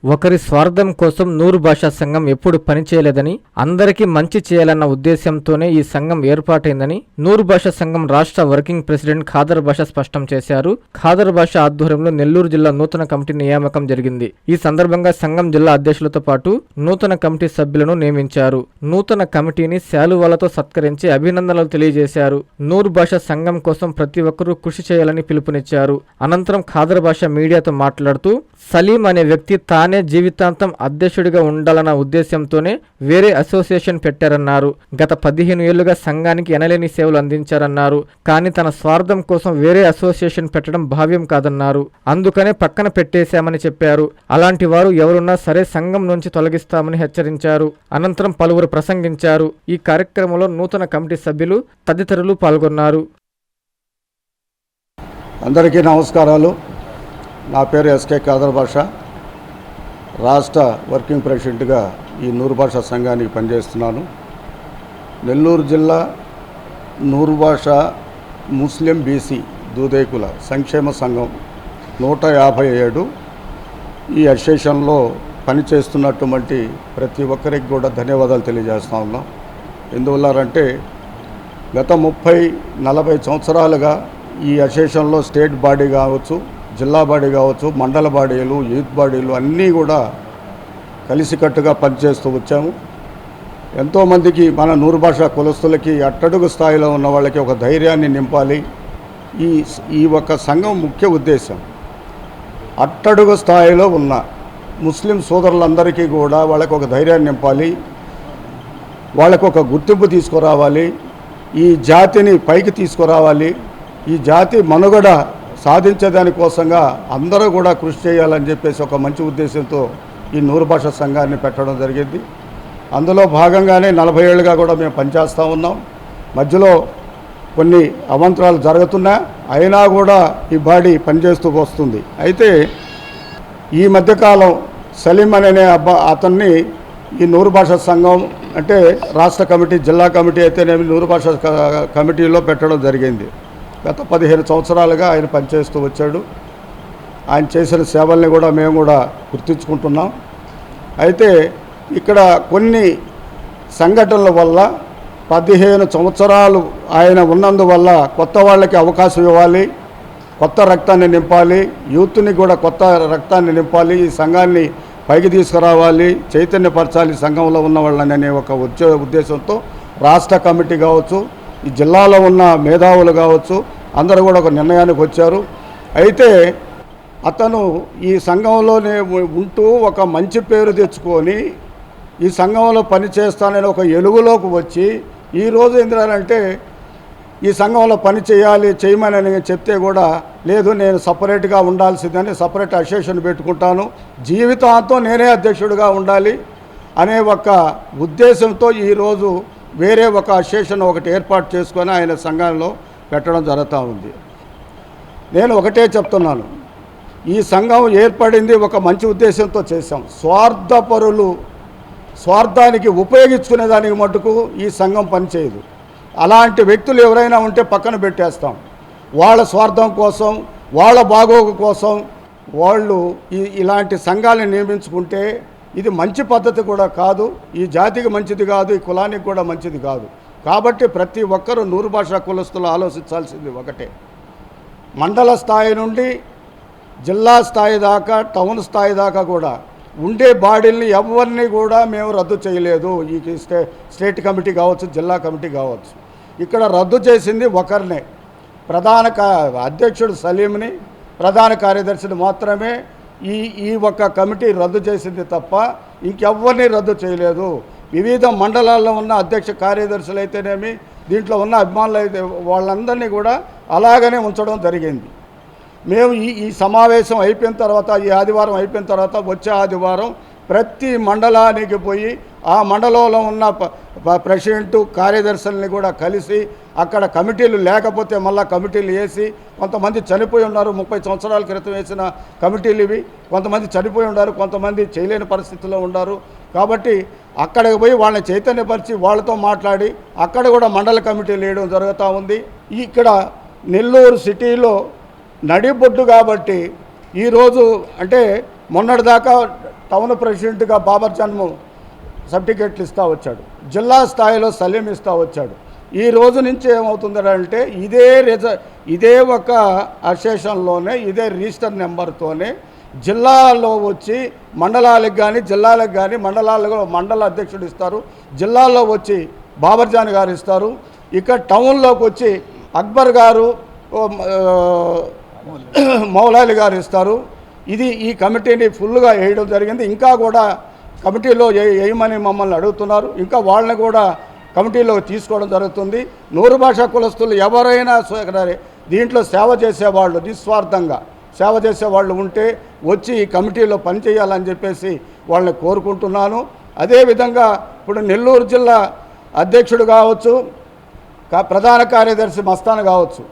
ఒకరి స్వార్థం కోసం నూరు భాషా సంఘం ఎప్పుడు పనిచేయలేదని, అందరికీ మంచి చేయాలన్న ఉద్దేశంతోనే ఈ సంఘం ఏర్పాటైందని నూరు భాషా సంఘం రాష్ట్ర వర్కింగ్ ప్రెసిడెంట్ ఖాదర్ భాష స్పష్టం చేశారు. ఖాదర్ భాష ఆధ్వర్యంలో నెల్లూరు జిల్లా నూతన కమిటీ నియామకం జరిగింది. ఈ సందర్భంగా సంఘం జిల్లా అధ్యక్షులతో పాటు నూతన కమిటీ సభ్యులను నియమించారు. నూతన కమిటీని శాలువాలతో సత్కరించి అభినందనలు తెలియజేశారు. నూరు భాషా సంఘం కోసం ప్రతి ఒక్కరూ కృషి చేయాలని పిలుపునిచ్చారు. అనంతరం ఖాదర్ భాష మీడియాతో మాట్లాడుతూ, సలీం అనే వ్యక్తి తానే జీవితాంతం అధ్యక్షుడిగా ఉండాలన్న ఉద్దేశంతోనే వేరే అసోసియేషన్ పెట్టారన్నారు. గత 15 ఏళ్లుగా సంఘానికి ఎనలేని సేవలు అందించారన్నారు. కానీ తన స్వార్థం కోసం వేరే అసోసియేషన్ పెట్టడం భావ్యం కాదన్నారు. అందుకనే పక్కన పెట్టేశామని చెప్పారు. అలాంటి వారు ఎవరున్నా సరే సంఘం నుంచి తొలగిస్తామని హెచ్చరించారు. అనంతరం పలువురు ప్రసంగించారు. ఈ కార్యక్రమంలో నూతన కమిటీ సభ్యులు తదితరులు పాల్గొన్నారు. అందరికీ నమస్కారాలు. నా పేరు ఎస్కే ఖాదర్ భాష. రాష్ట్ర వర్కింగ్ ప్రెసిడెంట్గా ఈ నూరు భాషా సంఘానికి పనిచేస్తున్నాను. నెల్లూరు జిల్లా నూరు భాష ముస్లిం బీసీ దూదేకుల సంక్షేమ సంఘం 157 ఈ అసోసియేషన్లో పనిచేస్తున్నటువంటి ప్రతి ఒక్కరికి కూడా ధన్యవాదాలు తెలియజేస్తా ఉన్నాం. ఎందువల్లంటే గత 30-40 సంవత్సరాలుగా ఈ అసోసియేషన్లో స్టేట్ బాడీ కావచ్చు, జిల్లా బాడీ కావచ్చు, మండల బాడీలు, యూత్ బాడీలు అన్నీ కూడా కలిసికట్టుగా పనిచేస్తూ వచ్చాము. ఎంతోమందికి మన నూరు భాషా కులస్తులకి అట్టడుగు స్థాయిలో ఉన్న వాళ్ళకి ఒక ధైర్యాన్ని నింపాలి. ఈ ఒక సంఘం ముఖ్య ఉద్దేశం అట్టడుగు స్థాయిలో ఉన్న ముస్లిం సోదరులందరికీ కూడా వాళ్ళకి ఒక ధైర్యాన్ని నింపాలి, వాళ్ళకు ఒక గుర్తింపు తీసుకురావాలి, ఈ జాతిని పైకి తీసుకురావాలి, ఈ జాతి మనుగడ సాధించేదానికోసంగా అందరూ కూడా కృషి చేయాలని చెప్పేసి ఒక మంచి ఉద్దేశంతో ఈ నూరు భాషా సంఘాన్ని పెట్టడం జరిగింది. అందులో భాగంగానే 40 ఏళ్ళుగా కూడా మేము పనిచేస్తూ ఉన్నాం. మధ్యలో కొన్ని అవాంతరాలు జరుగుతున్నా అయినా కూడా ఈ బాడీ పనిచేస్తూ వస్తుంది. అయితే ఈ మధ్యకాలం సలీం అనే అతన్ని ఈ నూరు భాషా సంఘం అంటే రాష్ట్ర కమిటీ, జిల్లా కమిటీ అయితేనేమి నూరు భాషా కమిటీలో పెట్టడం జరిగింది. గత 15 సంవత్సరాలుగా ఆయన పనిచేస్తూ వచ్చాడు. ఆయన చేసిన సేవల్ని కూడా మేము కూడా గుర్తించుకుంటున్నాం. అయితే ఇక్కడ కొన్ని సంఘటనల వల్ల 15 సంవత్సరాలు ఆయన ఉన్నందువల్ల కొత్త వాళ్ళకి అవకాశం ఇవ్వాలి, కొత్త రక్తాన్ని నింపాలి, యూత్ని కూడా కొత్త రక్తాన్ని నింపాలి, ఈ సంఘాన్ని పైకి తీసుకురావాలి, చైతన్యపరచాలి సంఘంలో ఉన్న వాళ్ళని అనే ఒక ఉద్దేశంతో రాష్ట్ర కమిటీ కావచ్చు, ఈ జిల్లాలో ఉన్న మేధావులు కావచ్చు అందరూ కూడా ఒక నిర్ణయానికి వచ్చారు. అయితే అతను ఈ సంఘంలోనే ఉంటూ ఒక మంచి పేరు తెచ్చుకొని ఈ సంఘంలో పనిచేస్తానని ఒక ఎలుగులోకి వచ్చి ఈరోజు ఏంటంటే ఈ సంఘంలో పని చేయమని చెప్తే కూడా లేదు, నేను సపరేట్గా ఉండాల్సిందని సపరేట్ అసోసియేషన్ పెట్టుకుంటాను, జీవితాంతం నేనే అధ్యక్షుడిగా ఉండాలి అనే ఒక ఉద్దేశంతో ఈరోజు వేరే ఒక అసోసియేషన్ ఒకటి ఏర్పాటు చేసుకొని ఆయన సంఘంలో పెట్టడం జరుగుతూ ఉంది. నేను ఒకటే చెప్తున్నాను, ఈ సంఘం ఏర్పడింది ఒక మంచి ఉద్దేశంతో చేశాం. స్వార్థానికి ఉపయోగించుకునే దానికి మటుకు ఈ సంఘం పనిచేయదు. అలాంటి వ్యక్తులు ఎవరైనా ఉంటే పక్కన పెట్టేస్తాం. వాళ్ళ స్వార్థం కోసం, వాళ్ళ బాగోగు కోసం వాళ్ళు ఇలాంటి సంఘాలను నియమించుకుంటే ఇది మంచి పద్ధతి కూడా కాదు, ఈ జాతికి మంచిది కాదు, ఈ కులానికి కూడా మంచిది కాదు. కాబట్టి ప్రతి ఒక్కరూ నూరు భాషా కులస్తులు ఆలోచించాల్సింది ఒకటే, మండల స్థాయి నుండి జిల్లా స్థాయి దాకా, టౌన్ స్థాయి దాకా కూడా ఉండే బాడీల్ని ఎవరిని కూడా మేము రద్దు చేయలేదు. ఈ స్టేట్ కమిటీ కావచ్చు, జిల్లా కమిటీ కావచ్చు. ఇక్కడ రద్దు చేసింది ఒకరినే, ప్రధాన అధ్యక్షుడు సలీంని, ప్రధాన కార్యదర్శిని మాత్రమే ఈ ఒక్క కమిటీ రద్దు చేసింది తప్ప ఇంకెవ్వరిని రద్దు చేయలేదు. వివిధ మండలాల్లో ఉన్న అధ్యక్ష కార్యదర్శులు అయితేనేమి, దీంట్లో ఉన్న అభిమానులు అయితే వాళ్ళందరినీ కూడా అలాగనే ఉంచడం జరిగింది. మేము ఈ సమావేశం అయిపోయిన తర్వాత, ఈ ఆదివారం అయిపోయిన తర్వాత వచ్చే ఆదివారం ప్రతి మండలానికి పోయి ఆ మండలంలో ఉన్న ప్రెసిడెంటు, కార్యదర్శుల్ని కూడా కలిసి అక్కడ కమిటీలు లేకపోతే మళ్ళీ కమిటీలు వేసి, కొంతమంది చనిపోయి ఉన్నారు, 30 సంవత్సరాల క్రితం వేసిన కమిటీలు ఇవి, కొంతమంది చనిపోయి ఉన్నారు, కొంతమంది చేయలేని పరిస్థితుల్లో ఉన్నారు. కాబట్టి అక్కడికి పోయి వాళ్ళని చైతన్యపరిచి వాళ్ళతో మాట్లాడి అక్కడ కూడా మండల కమిటీలు వేయడం జరుగుతూ ఉంది. ఇక్కడ నెల్లూరు సిటీలో నడిబొడ్డు కాబట్టి ఈరోజు అంటే మొన్నటిదాకా టౌన్ ప్రెసిడెంట్గా బాబర్ జన్ము సర్టిఫికెట్లు ఇస్తూ వచ్చాడు, జిల్లా స్థాయిలో సలీం ఇస్తూ వచ్చాడు. ఈ రోజు నుంచి ఏమవుతుందంటే ఇదే ఒక అసోసియేషన్లోనే ఇదే రిజిస్టర్ నెంబర్తోనే జిల్లాలో వచ్చి మండలాలకు కానీ జిల్లాలకు కానీ మండలాల్లో మండల అధ్యక్షుడు ఇస్తారు, జిల్లాల్లో వచ్చి బాబర్జాన్ గారు ఇస్తారు, ఇక్కడ టౌన్లోకి వచ్చి అక్బర్ గారు మౌలాలి గారు ఇస్తారు. ఈ కమిటీని ఫుల్గా వేయడం జరిగింది. ఇంకా కూడా కమిటీలో వేయమని మమ్మల్ని అడుగుతున్నారు. ఇంకా వాళ్ళని కూడా కమిటీలో తీసుకోవడం జరుగుతుంది. నూరు భాషా కులస్తులు ఎవరైనా దీంట్లో సేవ చేసేవాళ్ళు, నిస్వార్థంగా సేవ చేసేవాళ్ళు ఉంటే వచ్చి ఈ కమిటీలో పనిచేయాలని చెప్పేసి వాళ్ళని కోరుకుంటున్నాను. అదేవిధంగా ఇప్పుడు నెల్లూరు జిల్లా అధ్యక్షుడు కావచ్చు, ప్రధాన కార్యదర్శి మస్తాన్ కావచ్చు,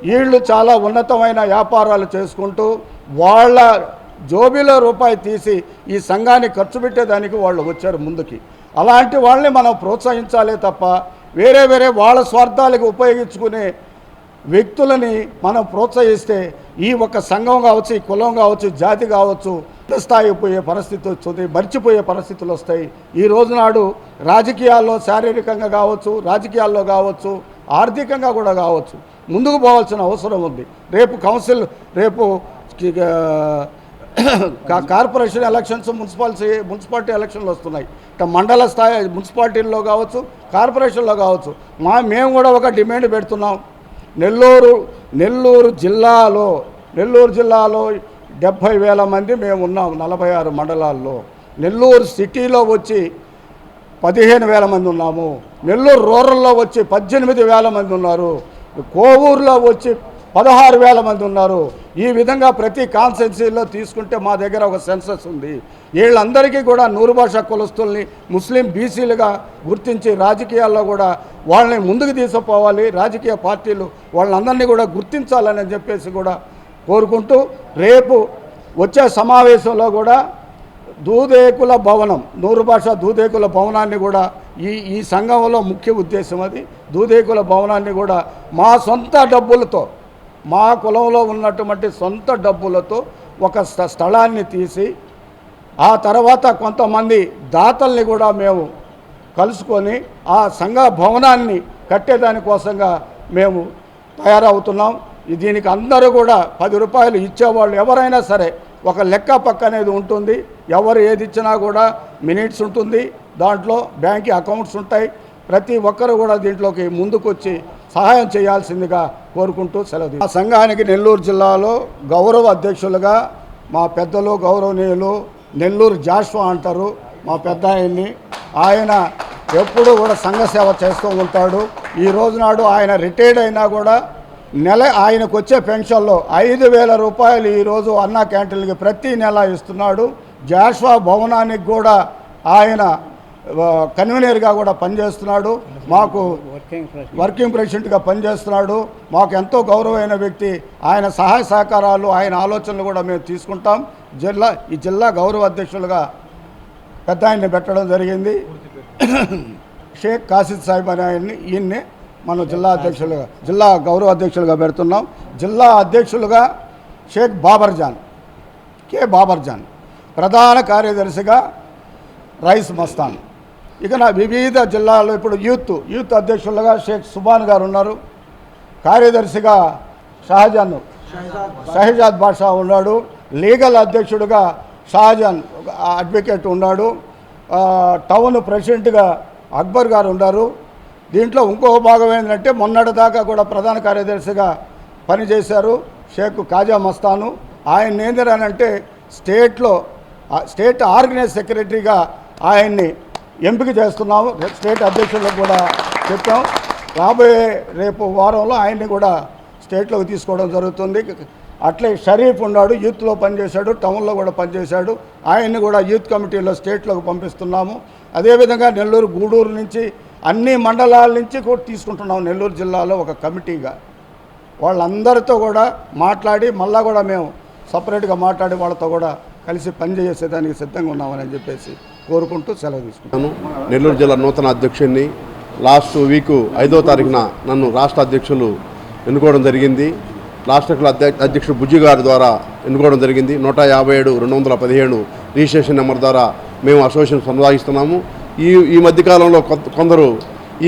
వీళ్ళు చాలా ఉన్నతమైన వ్యాపారాలు చేసుకుంటూ వాళ్ళ జోబీలో రూపాయి తీసి ఈ సంఘాన్ని ఖర్చు పెట్టేదానికి వాళ్ళు వచ్చారు ముందుకి. అలాంటి వాళ్ళని మనం ప్రోత్సహించాలే తప్ప వేరే వాళ్ళ స్వార్థాలకు ఉపయోగించుకునే వ్యక్తులని మనం ప్రోత్సహిస్తే ఈ ఒక్క సంఘం కావచ్చు, ఈ కులం కావచ్చు, జాతి కావచ్చు స్థాయి పోయే పరిస్థితి వస్తుంది, మర్చిపోయే పరిస్థితులు వస్తాయి. ఈ రోజునాడు రాజకీయాల్లో శారీరకంగా కావచ్చు, రాజకీయాల్లో కావచ్చు, ఆర్థికంగా కూడా కావచ్చు ముందుకు పోవాల్సిన అవసరం ఉంది. రేపు కౌన్సిల్, రేపు కార్పొరేషన్ ఎలక్షన్స్, మున్సిపాలిటీ ఎలక్షన్లు వస్తున్నాయి. మండల స్థాయి మున్సిపాలిటీల్లో కావచ్చు, కార్పొరేషన్లో కావచ్చు. మేము కూడా ఒక డిమాండ్ పెడుతున్నాం. నెల్లూరు జిల్లాలో 70,000 మంది మేము ఉన్నాం 46 మండలాల్లో. నెల్లూరు సిటీలో వచ్చి 15,000 మంది ఉన్నాము. నెల్లూరు రూరల్లో వచ్చి 18,000 మంది ఉన్నారు. కోవూరులో వచ్చి 16,000 మంది ఉన్నారు. ఈ విధంగా ప్రతి కాన్స్టిట్యున్సీలో తీసుకుంటే మా దగ్గర ఒక సెన్సస్ ఉంది. వీళ్ళందరికీ కూడా నూరు భాషా కులస్తుల్ని ముస్లిం బీసీలుగా గుర్తించి రాజకీయాల్లో కూడా వాళ్ళని ముందుకు తీసుకుపోవాలి. రాజకీయ పార్టీలు వాళ్ళందరినీ కూడా గుర్తించాలని చెప్పేసి కూడా కోరుకుంటూ, రేపు వచ్చే సమావేశంలో కూడా దూదేకుల భవనం, నూరు భాషా దూదేకుల భవనాన్ని కూడా ఈ సంఘంలో ముఖ్య ఉద్దేశం అది. దూదేకుల భవనాన్ని కూడా మా సొంత డబ్బులతో, మా కులంలో ఉన్నటువంటి సొంత డబ్బులతో ఒక స్థలాన్ని తీసి ఆ తర్వాత కొంతమంది దాతల్ని కూడా మేము కలుసుకొని ఆ సంఘ భవనాన్ని కట్టేదానికోసంగా మేము తయారవుతున్నాం. దీనికి అందరూ కూడా 10 రూపాయలు ఇచ్చేవాళ్ళు ఎవరైనా సరే ఒక లెక్క పక్క అనేది ఉంటుంది. ఎవరు ఏది ఇచ్చినా కూడా మినిట్స్ ఉంటుంది, దాంట్లో బ్యాంక్ అకౌంట్స్ ఉంటాయి. ప్రతి ఒక్కరు కూడా దీంట్లోకి ముందుకొచ్చి సహాయం చేయాల్సిందిగా కోరుకుంటూ సెలవు. ఆ సంఘానికి నెల్లూరు జిల్లాలో గౌరవ అధ్యక్షులుగా మా పెద్దలు గౌరవనీయులు నెల్లూరు జాషువా అంటారు మా పెద్ద ఆయన ఎప్పుడూ కూడా సంఘ సేవ చేస్తూ ఉంటాడు. ఈ రోజునాడు ఆయన రిటైర్డ్ అయినా కూడా ఆయనకు వచ్చే పెన్షన్లో 5,000 రూపాయలు ఈరోజు అన్నా క్యాంటీన్లకి ప్రతి నెల ఇస్తున్నాడు. జాషువా భవనానికి కూడా ఆయన కన్వీనర్గా కూడా పనిచేస్తున్నాడు. మాకు వర్కింగ్ ప్రెసిడెంట్గా పనిచేస్తున్నాడు. మాకు ఎంతో గౌరవమైన వ్యక్తి. ఆయన సహాయ సహకారాలు, ఆయన ఆలోచనలు కూడా మేము తీసుకుంటాం. ఈ జిల్లా గౌరవ అధ్యక్షులుగా పెద్ద ఆయన్ని పెట్టడం జరిగింది. షేక్ కాసిద్ సాహిబ్ అనే ఈయన్ని మనం జిల్లా గౌరవ అధ్యక్షులుగా పెడుతున్నాం. జిల్లా అధ్యక్షులుగా షేక్ బాబర్జాన్, ప్రధాన కార్యదర్శిగా రైస్ మస్తాన్. ఇక నా వివిధ జిల్లాల్లో ఇప్పుడు యూత్ అధ్యక్షులుగా షేక్ సుబాన్ గారు ఉన్నారు. కార్యదర్శిగా షహజాద్ బాషా ఉన్నాడు. లీగల్ అధ్యక్షుడిగా షాజాన్ అడ్వకేట్ ఉన్నాడు. టౌన్ ప్రెసిడెంట్గా అక్బర్ గారు ఉన్నారు. దీంట్లో ఇంకో భాగం ఏంటంటే మొన్నటిదాకా కూడా ప్రధాన కార్యదర్శిగా పనిచేశారు షేక్ కాజా మస్తాను. ఆయన ఏంటంటే స్టేట్ ఆర్గనైజ్ సెక్రటరీగా ఆయన్ని ఎంపిక చేస్తున్నాము. స్టేట్ అధ్యక్షులకు కూడా చెప్పాం. రాబోయే రేపు వారంలో ఆయన్ని కూడా స్టేట్లోకి తీసుకోవడం జరుగుతుంది. అట్లే షరీఫ్ ఉన్నాడు, యూత్లో పనిచేశాడు, టౌన్లో కూడా పనిచేశాడు. ఆయన్ని కూడా యూత్ కమిటీలో స్టేట్లోకి పంపిస్తున్నాము. అదేవిధంగా నెల్లూరు గూడూరు నుంచి అన్ని మండలాల నుంచి కూడా తీసుకుంటున్నాం. నెల్లూరు జిల్లాలో ఒక కమిటీగా వాళ్ళందరితో కూడా మాట్లాడి మళ్ళా కూడా మేము సపరేట్గా మాట్లాడి వాళ్ళతో కూడా కలిసి పనిచేసేదానికి సిద్ధంగా ఉన్నామని చెప్పేసి కోరుకుంటూ సెలవు తీసుకుంటాను. నెల్లూరు జిల్లా నూతన అధ్యక్షుడిని లాస్ట్ వీక్ 5వ తారీఖున నన్ను రాష్ట్ర అధ్యక్షులు ఎన్నుకోవడం జరిగింది. రాష్ట్ర అధ్యక్షుడు బుజ్జి గారి ద్వారా ఎన్నుకోవడం జరిగింది. 157, 215 రిజిస్ట్రేషన్ నెంబర్ ద్వారా మేము అసోసియేషన్ కొనసాగిస్తున్నాము. ఈ మధ్యకాలంలో కొందరు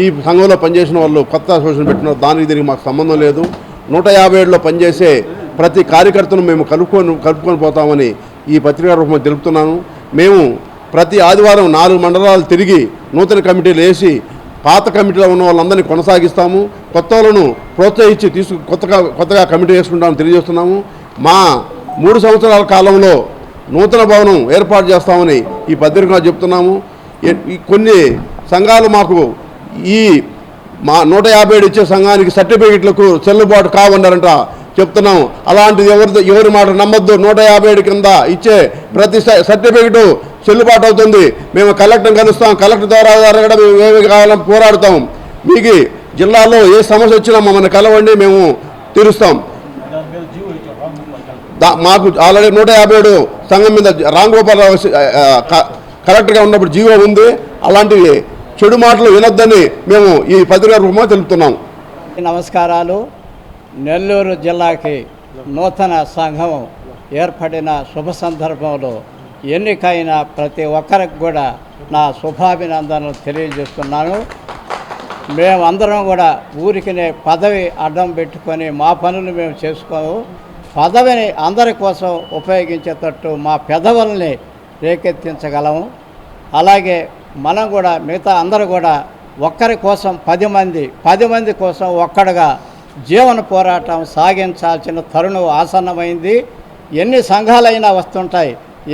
ఈ సంఘంలో పనిచేసిన వాళ్ళు కొత్త అసోసియేషన్ పెట్టినారు. దానికి దీనికి మాకు సంబంధం లేదు. 157లో పనిచేసే ప్రతి కార్యకర్తను మేము కలుపుకొని పోతామని ఈ పత్రికా రూపంలో తెలుపుతున్నాను. మేము ప్రతి ఆదివారం 4 మండలాలు తిరిగి నూతన కమిటీలు వేసి పాత కమిటీలో ఉన్న వాళ్ళందరినీ కొనసాగిస్తాము. కొత్త వాళ్ళను ప్రోత్సహించి కొత్తగా కమిటీ వేసుకుంటామని తెలియజేస్తున్నాము. మా 3 సంవత్సరాల కాలంలో నూతన భవనం ఏర్పాటు చేస్తామని ఈ పత్రికలో చెప్తున్నాము. కొన్ని సంఘాలు మాకు మా 157 ఇచ్చే సంఘానికి సర్టిఫికెట్లకు చెల్లుబాటు కావన్నారంట చెప్తున్నాము. అలాంటిది ఎవరి మాట నమ్మొద్దు. 157 కింద ఇచ్చే ప్రతి సర్టిఫికెట్ చెల్లుబాటు అవుతుంది. మేము కలెక్టర్ని కలుస్తాం. కలెక్టర్ ద్వారా కూడా మేము ఏమి కావాలని పోరాడుతాం. మీకు జిల్లాలో ఏ సమస్య వచ్చినా మమ్మల్ని కలవండి, మేము తీరుస్తాం. మాకు ఆల్రెడీ 157 సంఘం మీద రాంగోపాలరావు కలెక్టర్గా ఉన్నప్పుడు జీవో ఉంది. అలాంటివి చెడు మాటలు వినొద్దని మేము ఈ పత్రికా రూపంలో తెలుపుతున్నాం. నమస్కారాలు. నెల్లూరు జిల్లాకి నూతన సంఘం ఏర్పడిన శుభ సందర్భంలో ఎన్నికైన ప్రతి ఒక్కరికి కూడా నా శుభాభినందనలు తెలియజేస్తున్నాను. మేమందరం కూడా ఊరికినే పదవి అడ్డం పెట్టుకొని మా పనులు మేము చేసుకోము. పదవిని అందరి కోసం ఉపయోగించేటట్టు మా పెదవుల్ని రేకెత్తించగలము. అలాగే మనం కూడా మిగతా అందరూ కూడా ఒక్కరి కోసం 10 మంది కోసం ఒక్కడుగా జీవన పోరాటం సాగించాల్సిన తరుణం ఆసన్నమైంది. ఎన్ని సంఘాలైనా వస్తుంటాయి.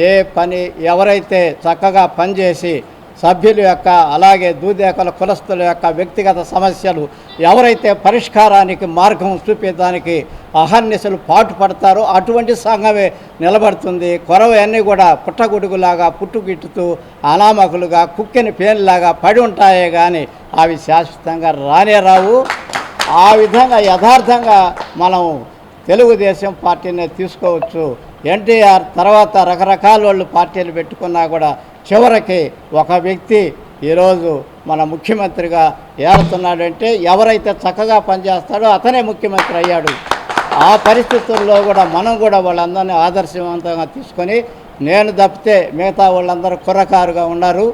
ఏ పని ఎవరైతే చక్కగా పనిచేసి సభ్యుల యొక్క అలాగే దూదేకల కులస్తుల యొక్క వ్యక్తిగత సమస్యలు ఎవరైతే పరిష్కారానికి మార్గం చూపేదానికి అహర్నిశలు పాటుపడతారో అటువంటి సంఘమే నిలబడుతుంది. కొరవన్నీ కూడా పుట్టగొడుగులాగా పుట్టుగిట్టుతూ అనామకులుగా కుక్కిన పేనులాగా పడి ఉంటాయే కానీ అవి శాశ్వతంగా రానే రావు. ఆ విధంగా యథార్థంగా మనం తెలుగుదేశం పార్టీని తీసుకోవచ్చు. ఎన్టీఆర్ తర్వాత రకరకాల వాళ్ళు పార్టీలు పెట్టుకున్నా కూడా చివరికి ఒక వ్యక్తి ఈరోజు మన ముఖ్యమంత్రిగా ఏడుతున్నాడంటే ఎవరైతే చక్కగా పనిచేస్తాడో అతనే ముఖ్యమంత్రి అయ్యాడు. ఆ పరిస్థితుల్లో కూడా మనం కూడా వాళ్ళందరినీ ఆదర్శవంతంగా తీసుకొని నేను తప్పితే మిగతా వాళ్ళందరూ కుర్రకారుగా ఉన్నారు.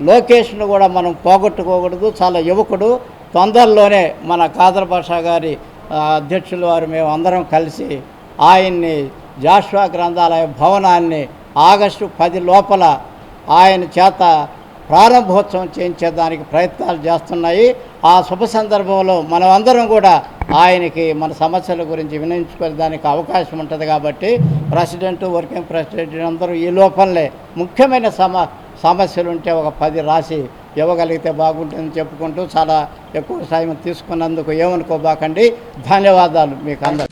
లోకేష్ను కూడా మనం పోగొట్టుకోకూడదు. చాలా యువకుడు. తొందరలోనే మన ఖాదర్ బాషా గారి అధ్యక్షులు వారు మేము అందరం కలిసి ఆయన్ని జాషువా గ్రంథాలయ భవనాన్ని ఆగస్టు 10 లోపల ఆయన చేత ప్రారంభోత్సవం చేయించేదానికి ప్రయత్నాలు చేస్తున్నాయి. ఆ శుభ సందర్భంలో మనం అందరం కూడా ఆయనకి మన సమస్యల గురించి వినియోగించుకునే దానికి అవకాశం ఉంటుంది. కాబట్టి ప్రెసిడెంట్, వర్కింగ్ ప్రెసిడెంట్ అందరూ ఈ లోపలే ముఖ్యమైన సమస్యలు ఉంటే ఒక 10 రాసి ఇవ్వగలిగితే బాగుంటుందని చెప్పుకుంటూ చాలా ఎక్కువ సమయం తీసుకున్నందుకు ఏమనుకోబాకండి. ధన్యవాదాలు మీకు అందరూ.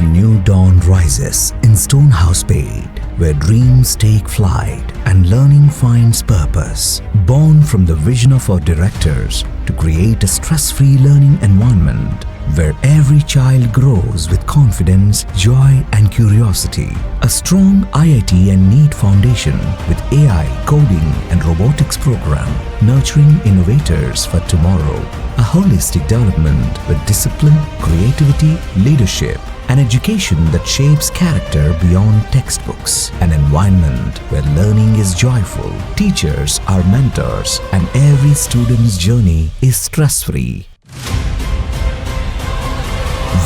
A new dawn rises in Stonehouse Spade, where dreams take flight and learning finds purpose. Born from the vision of our directors to create a stress-free learning environment where every child grows with confidence, joy and curiosity. A strong IIT and NEET foundation with AI, coding and robotics program, nurturing innovators for tomorrow. A holistic development with discipline, creativity, leadership, an education that shapes character beyond textbooks, an environment where learning is joyful, teachers are mentors, and every student's journey is stress-free.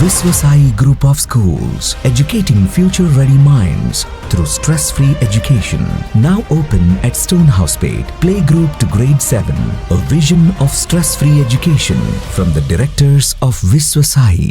Viswasai Group of Schools, educating future-ready minds through stress-free education. Now open at Stonehouse Spade, playgroup to grade 7. A vision of stress-free education from the directors of Viswasai.